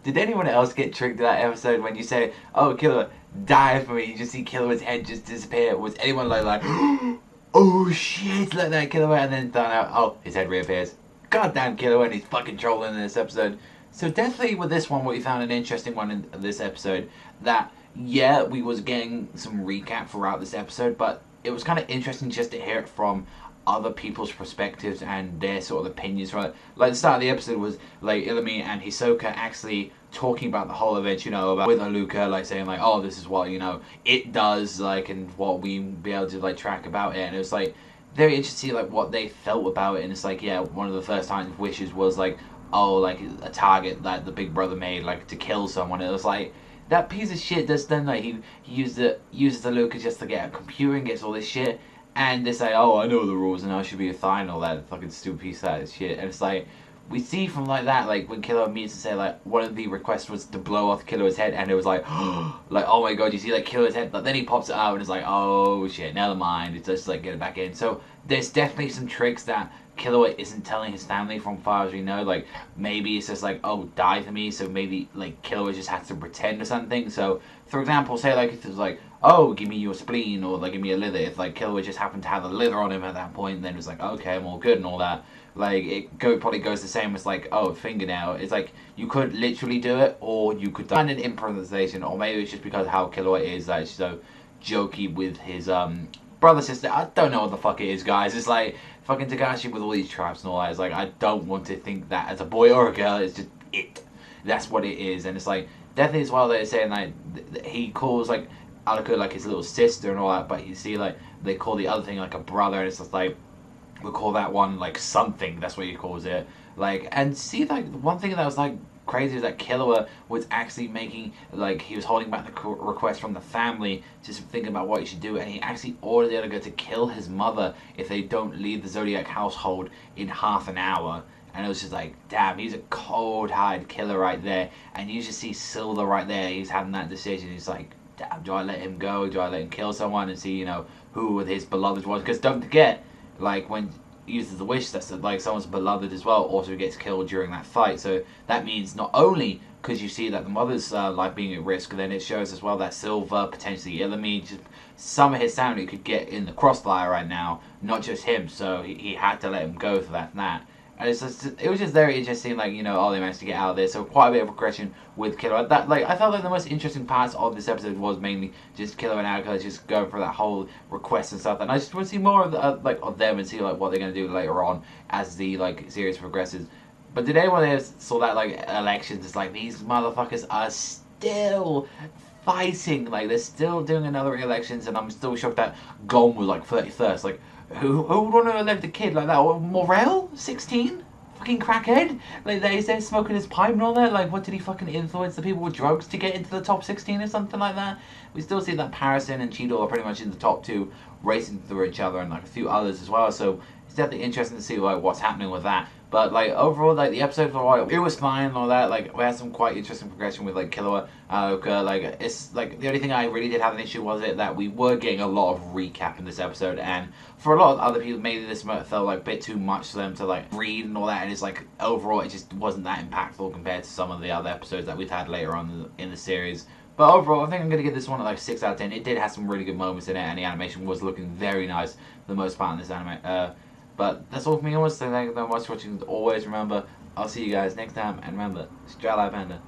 Did anyone else get tricked in that episode when you say, "Oh, Killua, die for me"? You just see Killua's head just disappear. Was anyone like, "Oh shit," like that Killua, and then found out, oh, his head reappears. Goddamn Killua, and he's fucking trolling in this episode. So definitely with this one, what we found an interesting one in this episode, that yeah, we was getting some recap throughout this episode, but it was kind of interesting just to hear it from other people's perspectives and their sort of opinions. Right, like the start of the episode was like Illumi and Hisoka actually talking about the whole event, you know, about with Aluka, like saying like, oh, this is what, you know, it does, like, and what we be able to like track about it, and it was like very interesting to see like what they felt about it. And it's like, yeah, one of the first times wishes was like, oh, like a target that the big brother made, like to kill someone. It was like that piece of shit does then like he uses the Luca just to get a computer and gets all this shit, and they say, oh, I know the rules and I should be fine, all that fucking stupid piece of that shit. And it's like we see from like that, like when Killua meets and say like one of the requests was to blow off Killua's head, and it was like like, oh my god, you see like Killua's head, but then he pops it out and it's like, oh shit, never mind, it's just like get it back in. So there's definitely some tricks that Killua isn't telling his family from far as we know. Like maybe it's just like, oh, die for me, so maybe like Killua just has to pretend or something. So for example, say like if it's like, oh, give me your spleen, or like give me a liver, if like Killua just happened to have a liver on him at that point, then it's like, okay, I'm all good and all that. Like probably goes the same as like, oh, fingernail. It's like you could literally do it, or you could find an improvisation, or maybe it's just because how Killua is, like so jokey with his brother, sister. I don't know what the fuck it is, guys. It's like fucking Takashi with all these traps and all that. It's like I don't want to think that as a boy or a girl. It's just it. That's what it is, and it's like definitely as well. They're saying like he calls like Alaka like his little sister and all that, but you see like they call the other thing like a brother, and it's just like we'll call that one like something. That's what he calls it. Like, and see, like one thing that was like crazy is that Killua was actually making, like, he was holding back the request from the family, just thinking about what he should do, and he actually ordered the other guy to kill his mother if they don't leave the Zodiac household in half an hour. And it was just like, damn, he's a cold-hearted killer right there. And you just see Silver right there. He's having that decision. He's like, damn, do I let him go? Do I let him kill someone and see, you know, who his beloved was? Because don't forget, like when he uses the wish, that's like someone's beloved as well also gets killed during that fight. So that means not only because you see that the mother's life being at risk, then it shows as well that Silver, potentially Illumi, just some of his family could get in the crossfire right now, not just him. So he had to let him go for that. And it was just very interesting, like, you know, oh, they managed to get out of there. So quite a bit of progression with Killua. That, like, I felt like the most interesting parts of this episode was mainly just Killua and Alaka just going for that whole request and stuff. And I just want to see more of of them and see like what they're gonna do later on as the like series progresses. But did anyone else saw that like elections? It's like these motherfuckers are still fighting. Like they're still doing another elections, and I'm still shocked that Gon was like 31st. Like who would want to elect a kid like that? Morel, 16, fucking crackhead. Like they said, smoking his pipe and all that. Like what did he fucking influence the people with drugs to get into the top 16 or something like that? We still see that Parison and Cheeto are pretty much in the top two, racing through each other, and like a few others as well. So it's definitely interesting to see like what's happening with that. But like overall, like the episode for a while, it was fine and all that. Like we had some quite interesting progression with like Killua, Aoka. Like it's like the only thing I really did have an issue was it that we were getting a lot of recap in this episode, and for a lot of other people, maybe this felt like a bit too much for them to like read and all that. And it's like overall, it just wasn't that impactful compared to some of the other episodes that we've had later on in the series. But overall, I think I'm going to give this one like 6 out of 10. It did have some really good moments in it, and the animation was looking very nice for the most part in this anime. But that's all for me. I want to say thank you very much for watching. Always remember, I'll see you guys next time, and remember, Savagezweipanda.